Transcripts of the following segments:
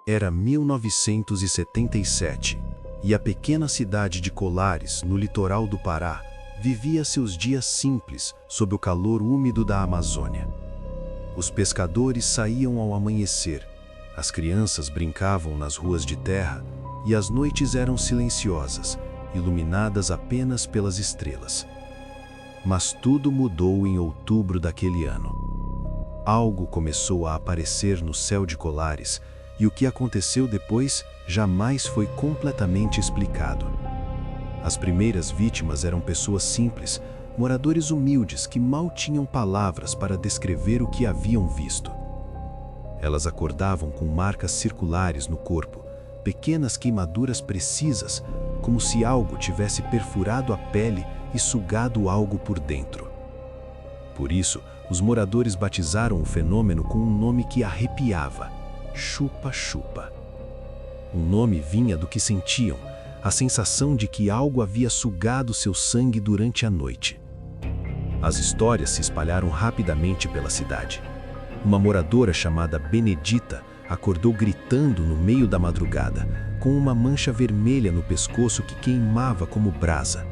Era 1977 e a pequena cidade de Colares, no litoral do Pará, vivia seus dias simples sob o calor úmido da Amazônia. Os pescadores saíam ao amanhecer, as crianças brincavam nas ruas de terra e as noites eram silenciosas, iluminadas apenas pelas estrelas. Mas tudo mudou em outubro daquele ano. Algo começou a aparecer no céu de Colares, e o que aconteceu depois jamais foi completamente explicado. As primeiras vítimas eram pessoas simples, moradores humildes que mal tinham palavras para descrever o que haviam visto. Elas acordavam com marcas circulares no corpo, pequenas queimaduras precisas, como se algo tivesse perfurado a pele e sugado algo por dentro. Por isso, os moradores batizaram o fenômeno com um nome que arrepiava: chupa-chupa. O nome vinha do que sentiam, a sensação de que algo havia sugado seu sangue durante a noite. As histórias se espalharam rapidamente pela cidade. Uma moradora chamada Benedita acordou gritando no meio da madrugada, com uma mancha vermelha no pescoço que queimava como brasa.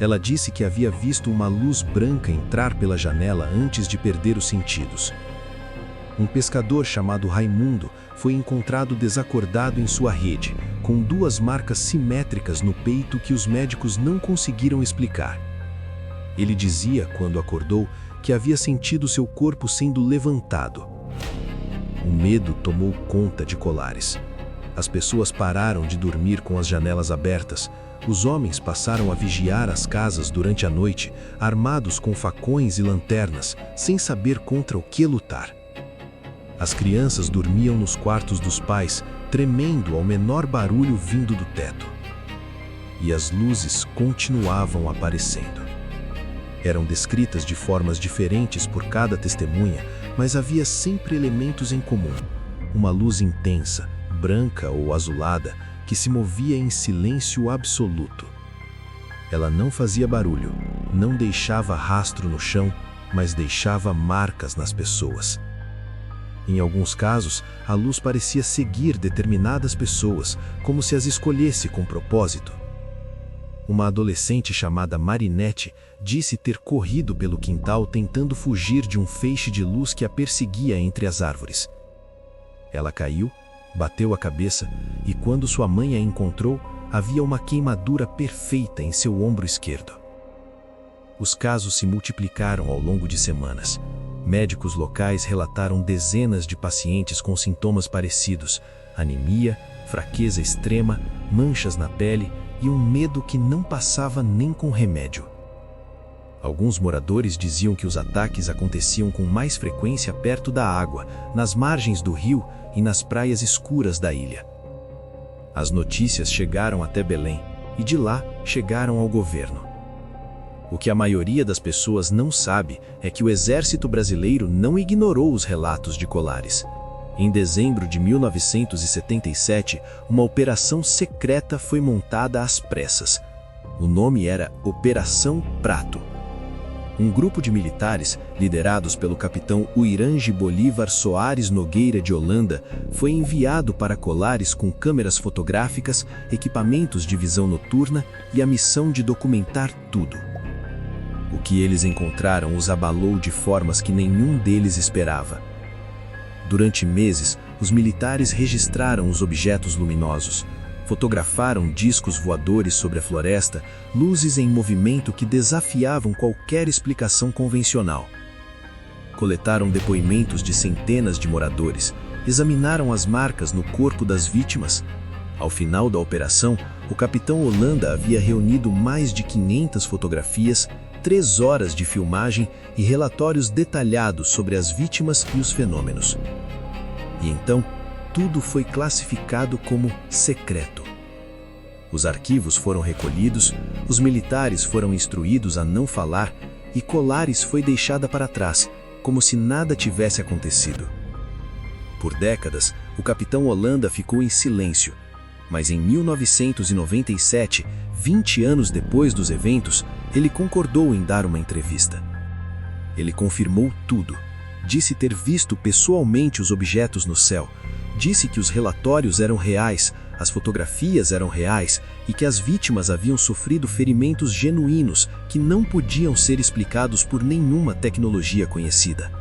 Ela disse que havia visto uma luz branca entrar pela janela antes de perder os sentidos. Um pescador chamado Raimundo foi encontrado desacordado em sua rede, com 2 marcas simétricas no peito que os médicos não conseguiram explicar. Ele dizia, quando acordou, que havia sentido seu corpo sendo levantado. O medo tomou conta de Colares. As pessoas pararam de dormir com as janelas abertas. Os homens passaram a vigiar as casas durante a noite, armados com facões e lanternas, sem saber contra o que lutar. As crianças dormiam nos quartos dos pais, tremendo ao menor barulho vindo do teto. E as luzes continuavam aparecendo. Eram descritas de formas diferentes por cada testemunha, mas havia sempre elementos em comum. Uma luz intensa, branca ou azulada, que se movia em silêncio absoluto. Ela não fazia barulho, não deixava rastro no chão, mas deixava marcas nas pessoas. Em alguns casos, a luz parecia seguir determinadas pessoas, como se as escolhesse com propósito. Uma adolescente chamada Marinette disse ter corrido pelo quintal tentando fugir de um feixe de luz que a perseguia entre as árvores. Ela caiu, bateu a cabeça e, quando sua mãe a encontrou, havia uma queimadura perfeita em seu ombro esquerdo. Os casos se multiplicaram ao longo de semanas. Médicos locais relataram dezenas de pacientes com sintomas parecidos: anemia, fraqueza extrema, manchas na pele e um medo que não passava nem com remédio. Alguns moradores diziam que os ataques aconteciam com mais frequência perto da água, nas margens do rio e nas praias escuras da ilha. As notícias chegaram até Belém e de lá chegaram ao governo. O que a maioria das pessoas não sabe é que o exército brasileiro não ignorou os relatos de Colares. Em dezembro de 1977, uma operação secreta foi montada às pressas. O nome era Operação Prato. Um grupo de militares, liderados pelo capitão Uirange Bolívar Soares Nogueira de Holanda, foi enviado para Colares com câmeras fotográficas, equipamentos de visão noturna e a missão de documentar tudo. O que eles encontraram os abalou de formas que nenhum deles esperava. Durante meses, os militares registraram os objetos luminosos, fotografaram discos voadores sobre a floresta, luzes em movimento que desafiavam qualquer explicação convencional. Coletaram depoimentos de centenas de moradores, examinaram as marcas no corpo das vítimas. Ao final da operação, o capitão Holanda havia reunido mais de 500 fotografias, 3 horas de filmagem e relatórios detalhados sobre as vítimas e os fenômenos. E então, tudo foi classificado como secreto. Os arquivos foram recolhidos, os militares foram instruídos a não falar e Colares foi deixada para trás, como se nada tivesse acontecido. Por décadas, o capitão Holanda ficou em silêncio, mas em 1997, 20 anos depois dos eventos, ele concordou em dar uma entrevista. Ele confirmou tudo. Disse ter visto pessoalmente os objetos no céu. Disse que os relatórios eram reais, as fotografias eram reais e que as vítimas haviam sofrido ferimentos genuínos que não podiam ser explicados por nenhuma tecnologia conhecida.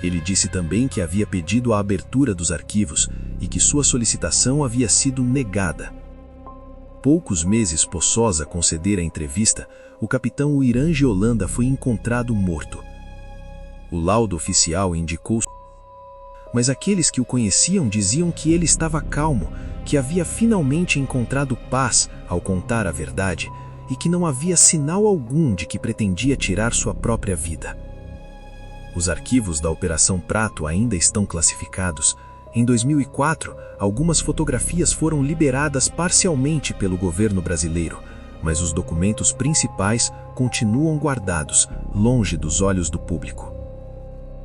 Ele disse também que havia pedido a abertura dos arquivos e que sua solicitação havia sido negada. Poucos meses após Sosa conceder a entrevista, o capitão Irange Holanda foi encontrado morto. O laudo oficial indicou, mas aqueles que o conheciam diziam que ele estava calmo, que havia finalmente encontrado paz ao contar a verdade e que não havia sinal algum de que pretendia tirar sua própria vida. Os arquivos da Operação Prato ainda estão classificados. Em 2004, algumas fotografias foram liberadas parcialmente pelo governo brasileiro, mas os documentos principais continuam guardados, longe dos olhos do público.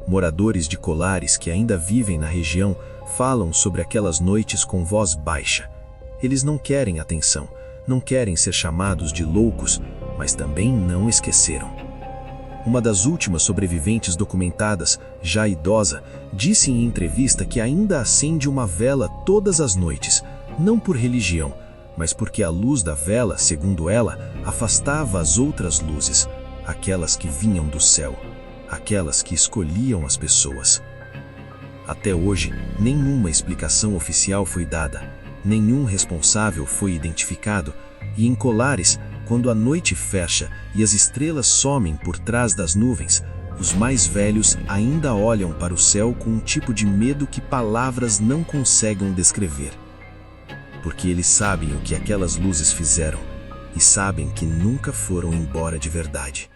Moradores de Colares que ainda vivem na região falam sobre aquelas noites com voz baixa. Eles não querem atenção, não querem ser chamados de loucos, mas também não esqueceram. Uma das últimas sobreviventes documentadas, já idosa, disse em entrevista que ainda acende uma vela todas as noites, não por religião, mas porque a luz da vela, segundo ela, afastava as outras luzes, aquelas que vinham do céu, aquelas que escolhiam as pessoas. Até hoje, nenhuma explicação oficial foi dada, nenhum responsável foi identificado, e em Colares, quando a noite fecha e as estrelas somem por trás das nuvens, os mais velhos ainda olham para o céu com um tipo de medo que palavras não conseguem descrever. Porque eles sabem o que aquelas luzes fizeram e sabem que nunca foram embora de verdade.